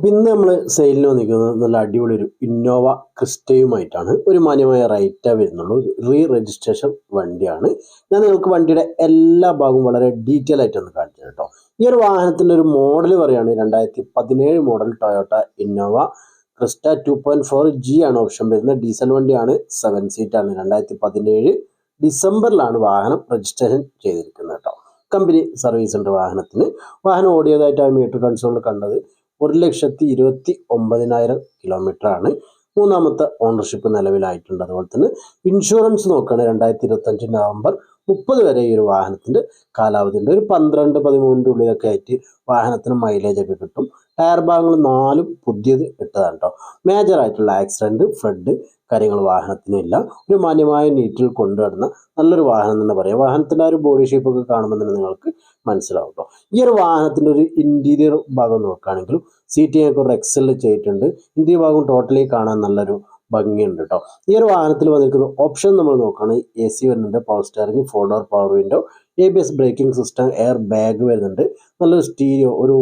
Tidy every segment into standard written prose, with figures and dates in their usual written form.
അപ്പോൾ ഇന്ന് നമ്മൾ സെയിലിന് വന്നിരിക്കുന്നത് നല്ല അടിപൊളി ഒരു ഇന്നോവ ക്രിസ്റ്റയുമായിട്ടാണ്. ഒരു മാന്യമായ റേറ്റാണ് വരുന്നുള്ളൂ. രജിസ്ട്രേഷൻ വണ്ടിയാണ്. ഞാൻ നിങ്ങൾക്ക് വണ്ടിയുടെ എല്ലാ ഭാഗവും വളരെ ഡീറ്റെയിൽ ആയിട്ടൊന്ന് കാണിച്ചു കേട്ടോ. ഈ ഒരു വാഹനത്തിൻ്റെ ഒരു മോഡൽ പറയുകയാണ് 2017 model Toyota Innova Crysta 2.4G ആണ് ഓപ്ഷൻ വരുന്നത്. ഡീസൽ വണ്ടിയാണ്, 7 സീറ്റാണ്. 2017 ഡിസംബറിലാണ് വാഹനം രജിസ്ട്രേഷൻ ചെയ്തിരിക്കുന്നത് കേട്ടോ. കമ്പനി സർവീസ് ഉണ്ട് വാഹനത്തിന്. വാഹനം ഓടിയതായിട്ട് ആ മീറ്റർ കൺസോളിൽ കണ്ടത് 1,29,000 കിലോമീറ്റർ ആണ്. മൂന്നാമത്തെ ഓണർഷിപ്പ് നിലവിലായിട്ടുണ്ട്. അതുപോലെ തന്നെ ഇൻഷുറൻസ് നോക്കുകയാണെങ്കിൽ 2025 നവംബർ 30 വരെ ഈ ഒരു വാഹനത്തിൻ്റെ കാലാവധി ഉണ്ട്. ഒരു 12-13 ഉള്ളിലൊക്കെ ആയിട്ട് വാഹനത്തിന് മൈലേജ് ഒക്കെ കിട്ടും. ടയർ ഭാഗങ്ങൾ 4 പുതിയത് ഇട്ടതാണ് കേട്ടോ. മേജറായിട്ടുള്ള ആക്സിഡൻറ്റ്, ഫ്ലഡ് കാര്യങ്ങൾ വാഹനത്തിനില്ല. ഒരു മാന്യമായ നീറ്റിൽ കൊണ്ടുവരുന്ന നല്ലൊരു വാഹനം തന്നെ പറയാം. വാഹനത്തിൻ്റെ ആ ഒരു ബോഡി ഷേപ്പൊക്കെ കാണുമ്പോൾ തന്നെ നിങ്ങൾക്ക് മനസ്സിലാവും കേട്ടോ. ഈ ഒരു വാഹനത്തിൻ്റെ ഒരു ഇൻറ്റീരിയർ ഭാഗം നോക്കുകയാണെങ്കിലും സീറ്റിംഗ് ഒക്കെ ഒരു എക്സൽ ചെയ്തിട്ടുണ്ട്. ഇന്ത്യൻ ഭാഗം ടോട്ടലി കാണാൻ നല്ലൊരു ഭംഗിയുണ്ട് കേട്ടോ. ഈ ഒരു വാഹനത്തിൽ വന്നിരിക്കുന്ന ഓപ്ഷൻ നമ്മൾ നോക്കുകയാണെങ്കിൽ AC വരുന്നുണ്ട്, power steering, 4 door power window, ABS braking system, air bag വരുന്നുണ്ട്. നല്ലൊരു സ്റ്റീരിയോ, ഒരു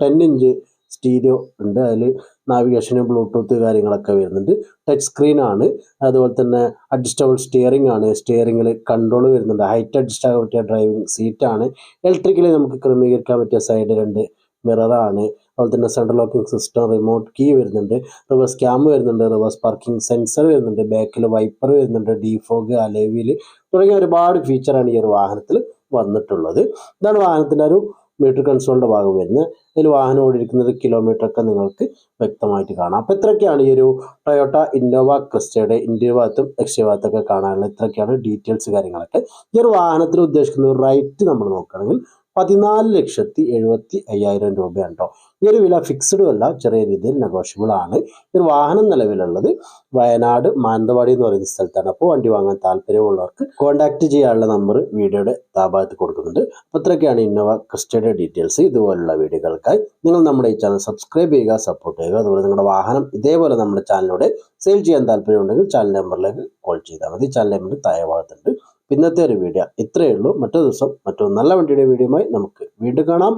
10 ഇഞ്ച് സ്റ്റീരിയോ ഉണ്ട്. അതിൽ നാവിഗേഷന്, ബ്ലൂടൂത്ത് കാര്യങ്ങളൊക്കെ വരുന്നുണ്ട്. ടച്ച് സ്ക്രീൻ ആണ്. അതുപോലെ തന്നെ അഡ്ജസ്റ്റബിൾ സ്റ്റിയറിംഗ് ആണ്. സ്റ്റിയറിംഗിൽ കൺട്രോൾ വരുന്നുണ്ട്. ഹൈറ്റ് അഡ്ജസ്റ്റ് ആകാൻ പറ്റിയ ഡ്രൈവിംഗ് സീറ്റാണ്. ഇലക്ട്രിക്കലി നമുക്ക് ക്രമീകരിക്കാൻ പറ്റിയ സൈഡ് 2 മിററാണ്. അതുപോലെ തന്നെ central locking system, remote key വരുന്നുണ്ട്. റിവേഴ്സ് ക്യാം വരുന്നുണ്ട്. റിവേഴ്സ് പാർക്കിംഗ് സെൻസർ വരുന്നുണ്ട്. ബാക്കിൽ വൈപ്പർ വരുന്നുണ്ട്. ഡീഫോഗ്, അലോയ് തുടങ്ങിയ ഒരുപാട് ഫീച്ചറാണ് ഈ ഒരു വാഹനത്തിൽ വന്നിട്ടുള്ളത്. ഇതാണ് വാഹനത്തിൻ്റെ ഒരു മീറ്റർ കൺസോളിൻ്റെ ഭാഗം വരുന്നത്. അതിൽ വാഹനം ഓടിയിരിക്കുന്നത് കിലോമീറ്റർ ഒക്കെ നിങ്ങൾക്ക് വ്യക്തമായിട്ട് കാണാം. അപ്പോൾ ഇത്രയൊക്കെയാണ് ഈ ഒരു ടൊയോട്ട ഇന്നോവ ക്രിസ്റ്റയുടെ ഇന്ത്യൻ ഭാഗത്തും എക്സ്റ്റീരിയർ ഭാഗത്തൊക്കെ കാണാനുള്ള ഇത്രയൊക്കെയാണ് ഡീറ്റെയിൽസ് കാര്യങ്ങളൊക്കെ. ഈ ഒരു വാഹനത്തിന് ഉദ്ദേശിക്കുന്ന റേറ്റ് നമ്മൾ നോക്കുകയാണെങ്കിൽ 14,70,5,000 രൂപയാണ് കേട്ടോ. ഈ ഒരു വില ഫിക്സ്ഡും അല്ല, ചെറിയ രീതിയിൽ നെഗോഷ്യബിൾ ആണ്. ഈ ഒരു വാഹനം നിലവിലുള്ളത് വയനാട് മാനന്തവാടി എന്ന് പറയുന്ന സ്ഥലത്താണ്. അപ്പോൾ വണ്ടി വാങ്ങാൻ താല്പര്യമുള്ളവർക്ക് കോൺടാക്ട് ചെയ്യാനുള്ള നമ്പർ വീഡിയോയുടെ താഴത്ത് കൊടുക്കുന്നുണ്ട്. അപ്പോൾ ഇത്രയൊക്കെയാണ് ഇന്നോവ ക്രിസ്റ്റയുടെ ഡീറ്റെയിൽസ്. ഇതുപോലുള്ള വീഡിയോകൾക്കായി നിങ്ങൾ നമ്മുടെ ഈ ചാനൽ സബ്സ്ക്രൈബ് ചെയ്യുക, സപ്പോർട്ട് ചെയ്യുക. അതുപോലെ നിങ്ങളുടെ വാഹനം ഇതേപോലെ നമ്മുടെ ചാനലിലൂടെ സെയിൽ ചെയ്യാൻ താല്പര്യമുണ്ടെങ്കിൽ ചാനൽ നമ്പറിലേക്ക് കോൾ ചെയ്താൽ മതി. ചാനൽ നമ്പർ താഴെ ഭാഗത്തുണ്ട്. ഇന്നത്തെ ഒരു വീഡിയോ ഇത്രയേ ഉള്ളൂ. മറ്റൊരു ദിവസം മറ്റൊരു നല്ല വണ്ടിയുടെ വീഡിയോയുമായി നമുക്ക് വീണ്ടും കാണാം.